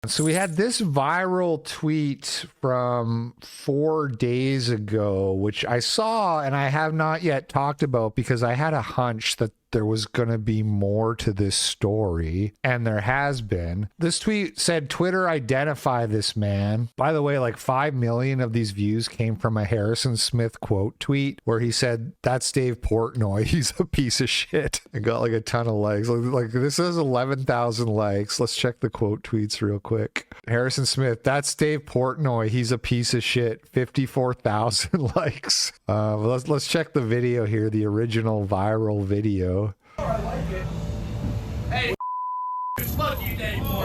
So we had this viral tweet from 4 days ago, which I saw and I have not yet talked about because I had a hunch that there was going to be more to this story, and there has been. This tweet said, Twitter identify this man. By the way, like 5 million of these views came from a Harrison Smith quote tweet where he said, that's Dave Portnoy. He's a piece of shit. It got like a ton of likes. Like this has 11,000 likes. Let's check the quote tweets real quick. Harrison Smith, that's Dave Portnoy. He's a piece of shit. 54,000 likes. Let's check the video here, the original viral video. I like it. Hey, fuck you, Dave. Not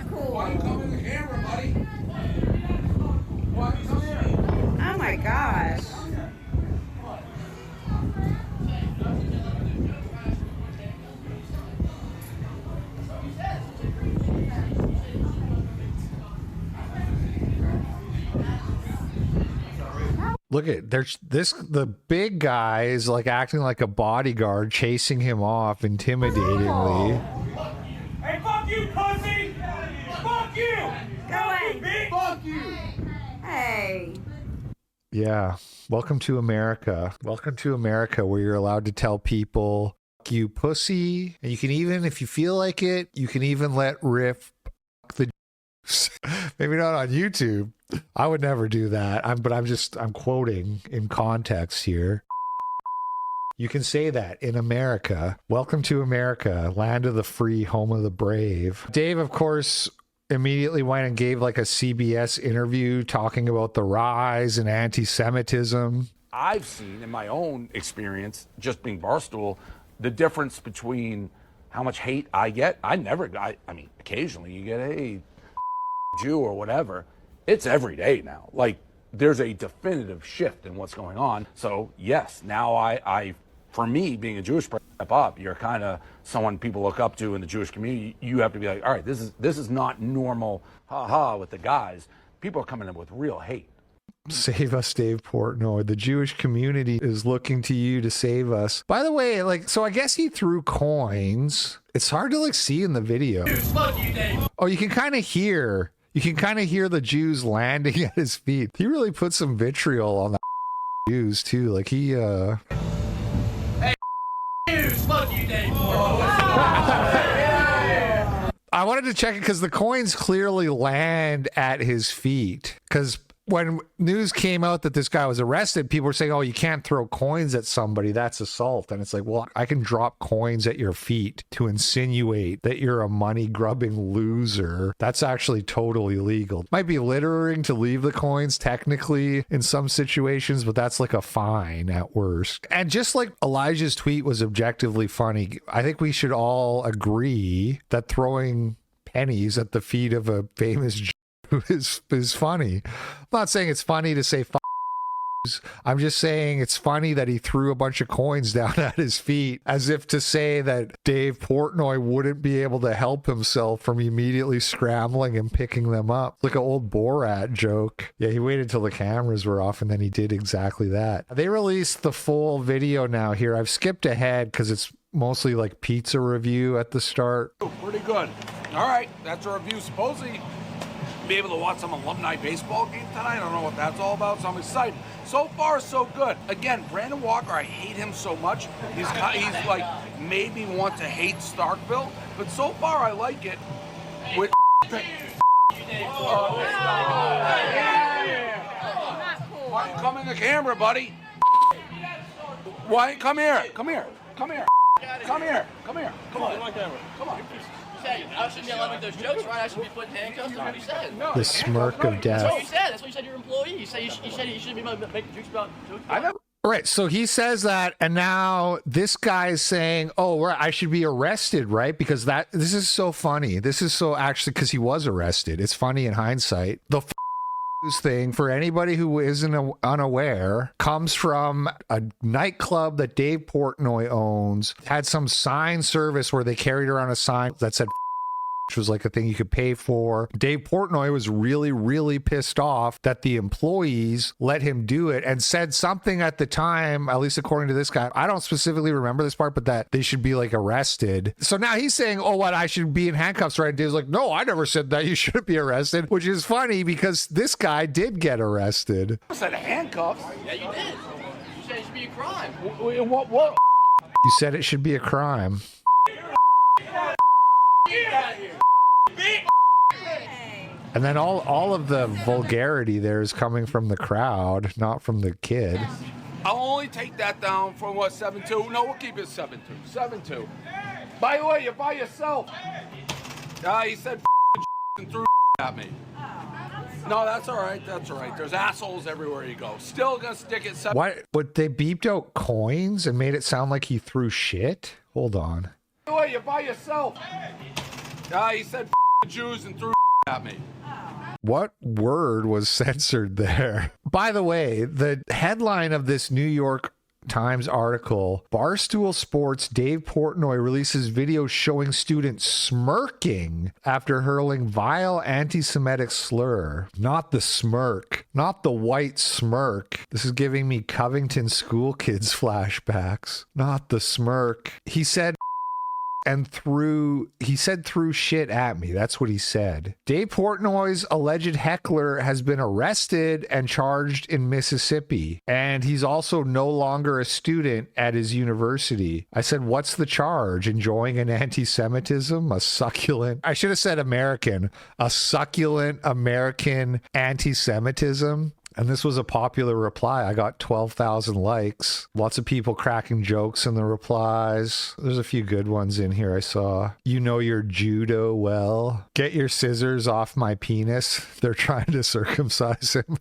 cool. Why you come in the camera, buddy? Why you come here? Oh my gosh. Look at the big guy is like acting like a bodyguard, chasing him off intimidatingly. Hey, fuck you, pussy! Fuck you! Go away. Bitch! Fuck you! Hey. Yeah. Welcome to America. Welcome to America, where you're allowed to tell people, "Fuck you, pussy." And you can even, if you feel like it, you can even let Riff the maybe not on YouTube. I would never do that. I'm quoting in context here. You can say that in America. Welcome to America, land of the free, home of the brave. Dave, of course, immediately went and gave like a CBS interview talking about the rise in anti-Semitism. I've seen in my own experience, just being Barstool, the difference between how much hate I get. I mean, occasionally you get, hey, Jew or whatever. It's every day now. Like, there's a definitive shift in what's going on. So yes, now I for me, being a Jewish person, step up, you're kind of someone people look up to in the Jewish community. You have to be like, all right, this is not normal, ha with the guys. People are coming in with real hate. Save us, Dave Portnoy. The Jewish community is looking to you to save us. By the way, like, so I guess he threw coins. It's hard to like see in the video. Fuck you, Dave. Oh, you can kind of hear the Jews landing at his feet. He really put some vitriol on the Jews too. Like he Hey, fuck you, Dave. I wanted to check it because the coins clearly land at his feet. Because when news came out that this guy was arrested, people were saying, oh, you can't throw coins at somebody. That's assault. And it's like, well, I can drop coins at your feet to insinuate that you're a money-grubbing loser. That's actually totally legal. Might be littering to leave the coins technically in some situations, but that's like a fine at worst. And just like Elijah's tweet was objectively funny, I think we should all agree that throwing pennies at the feet of a famous is funny. I'm not saying it's funny to say I'm just saying it's funny that he threw a bunch of coins down at his feet as if to say that Dave Portnoy wouldn't be able to help himself from immediately scrambling and picking them up. Like an old Borat joke. Yeah, he waited till the cameras were off and then he did exactly that. They released the full video now here. I've skipped ahead because it's mostly like pizza review at the start. Oh, pretty good. All right, that's a review. Supposedly be able to watch some alumni baseball game tonight. I don't know what that's all about, so I'm excited. So far, so good. Again, Brandon Walker, I hate him so much. He's like made me want to hate Starkville, but so far I like it. With why you come in the camera, buddy? Why? Come here. Come here. Come here. Come here. Come here. Come on. Come on. I shouldn't be allowed to make those jokes, right? I should be putting handcuffs. That's what you said. No, the smirk of death. That's what you said. That's what you said to your employee. You said you shouldn't be making jokes about jokes. I never. All right, so he says that, and now this guy is saying, "Oh, right, I should be arrested, right? Because this is so funny. This is so actually because he was arrested. It's funny in hindsight. The thing for anybody who isn't unaware comes from a nightclub that Dave Portnoy owns. Had some sign service where they carried around a sign that said which was like a thing you could pay for. Dave Portnoy was really, really pissed off that the employees let him do it and said something at the time, at least according to this guy. I don't specifically remember this part, but that they should be like arrested. So now he's saying, oh, what, I should be in handcuffs, right? And Dave's like, no, I never said that. You shouldn't be arrested, which is funny because this guy did get arrested. I said handcuffs. Yeah, you did. You said it should be a crime. What? You said it should be a crime. And then all of the vulgarity there is coming from the crowd, not from the kid. I'll only take that down from what, 7-2? No, we'll keep it 7-2. 7-2. By the way, you're by yourself. He said and threw at me. No, that's all right. That's all right. There's assholes everywhere you go. Still gonna stick it. What? But they beeped out coins and made it sound like he threw shit? Hold on. By the way, you're by yourself. He said Jews and threw at me. What word was censored there? By the way, the headline of this New York Times article, Barstool Sports Dave Portnoy releases video showing students smirking after hurling vile anti-Semitic slur. Not the smirk, not the white smirk. This is giving me Covington school kids flashbacks. Not the smirk. He said threw shit at me. That's what he said. Dave Portnoy's alleged heckler has been arrested and charged in Mississippi, and he's also no longer a student at his university. I said, what's the charge? Enjoying an anti-Semitism? A succulent, I should have said American, a succulent American anti-Semitism? And this was a popular reply. I got 12,000 likes. Lots of people cracking jokes in the replies. There's a few good ones in here I saw. You know your judo well. Get your scissors off my penis. They're trying to circumcise him.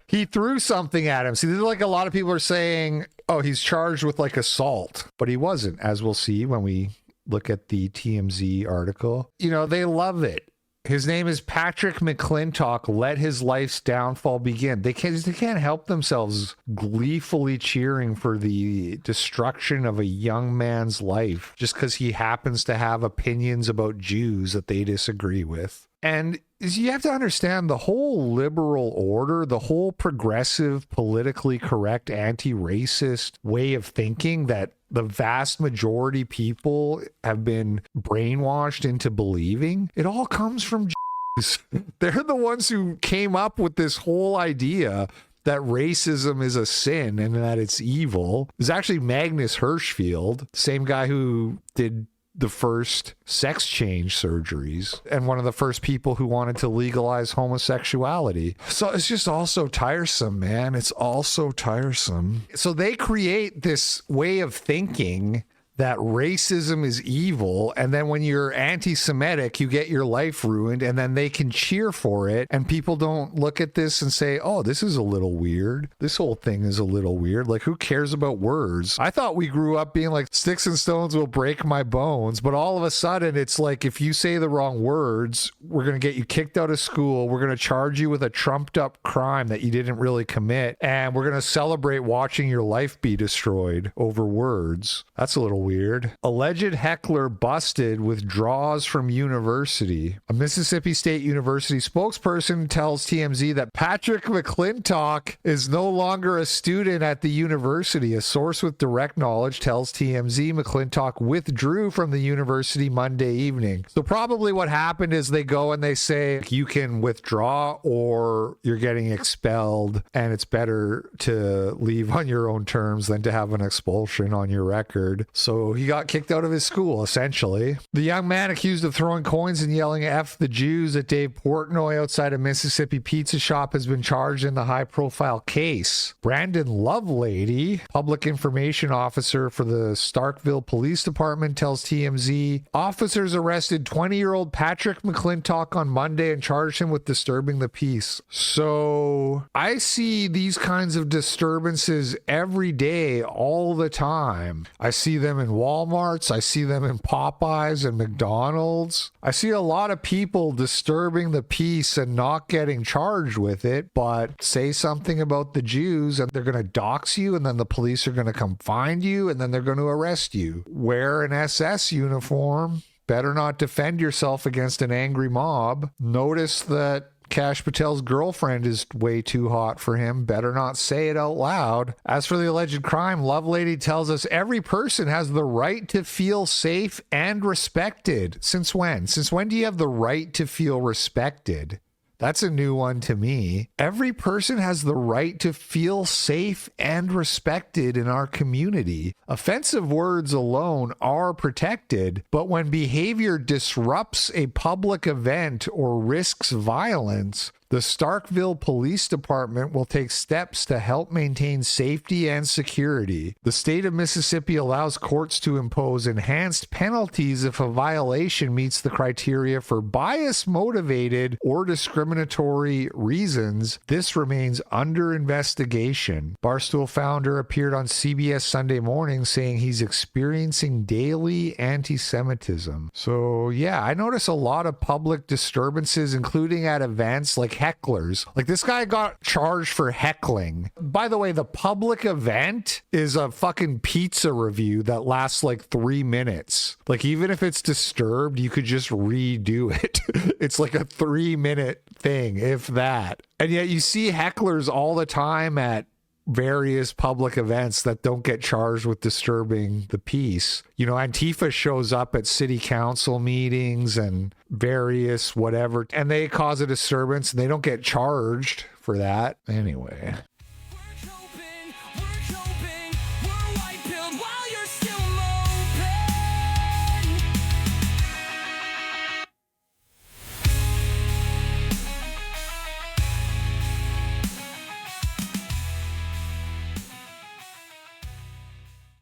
He threw something at him. See, this is like a lot of people are saying, oh, he's charged with like assault. But he wasn't, as we'll see when we look at the TMZ article. You know, they love it. His name is Patrick McClintock. Let his life's downfall begin. They can't help themselves gleefully cheering for the destruction of a young man's life just because he happens to have opinions about Jews that they disagree with. And you have to understand the whole liberal order, the whole progressive, politically correct, anti-racist way of thinking that the vast majority people have been brainwashed into believing. It all comes from Jews. They're the ones who came up with this whole idea that racism is a sin and that it's evil. It's actually Magnus Hirschfeld, same guy who did the first sex change surgeries and one of the first people who wanted to legalize homosexuality. So it's just all so tiresome, man. It's all so tiresome. So they create this way of thinking that racism is evil, and then when you're anti-Semitic, you get your life ruined, and then they can cheer for it, and people don't look at this and say, oh, this is a little weird. This whole thing is a little weird. Like, who cares about words? I thought we grew up being like, sticks and stones will break my bones, but all of a sudden, it's like, if you say the wrong words, we're going to get you kicked out of school, we're going to charge you with a trumped-up crime that you didn't really commit, and we're going to celebrate watching your life be destroyed over words. That's a little weird. Alleged heckler busted withdraws from university. A Mississippi State University spokesperson tells TMZ that Patrick McClintock is no longer a student at the university. A source with direct knowledge tells TMZ McClintock withdrew from the university Monday evening. So probably what happened is they go and they say you can withdraw or you're getting expelled, and it's better to leave on your own terms than to have an expulsion on your record. So he got kicked out of his school, essentially. The young man accused of throwing coins and yelling F the Jews at Dave Portnoy outside a Mississippi pizza shop has been charged in the high-profile case. Brandon Lovelady, public information officer for the Starkville Police Department, tells TMZ officers arrested 20-year-old Patrick McClintock on Monday and charged him with disturbing the peace. So I see these kinds of disturbances every day, all the time. I see them in Walmarts. I see them in Popeyes and McDonald's. I see a lot of people disturbing the peace and not getting charged with it, but say something about the Jews and they're going to dox you, and then the police are going to come find you, and then they're going to arrest you. Wear an SS uniform. Better not defend yourself against an angry mob. Notice that Kash Patel's girlfriend is way too hot for him. Better not say it out loud. As for the alleged crime, Lovelady tells us every person has the right to feel safe and respected. Since when? Since when do you have the right to feel respected? That's a new one to me. Every person has the right to feel safe and respected in our community. Offensive words alone are protected, but when behavior disrupts a public event or risks violence, the Starkville Police Department will take steps to help maintain safety and security. The state of Mississippi allows courts to impose enhanced penalties if a violation meets the criteria for bias-motivated or discriminatory reasons. This remains under investigation. Barstool founder appeared on CBS Sunday Morning saying he's experiencing daily anti-Semitism. So yeah, I notice a lot of public disturbances, including at events like hecklers. Like this guy got charged for heckling. By the way, the public event is a fucking pizza review that lasts like 3 minutes. Like even if it's disturbed, you could just redo it. It's like a 3-minute thing, if that. And yet you see hecklers all the time at various public events that don't get charged with disturbing the peace. You know, Antifa shows up at city council meetings and various whatever, and they cause a disturbance and they don't get charged for that. Anyway,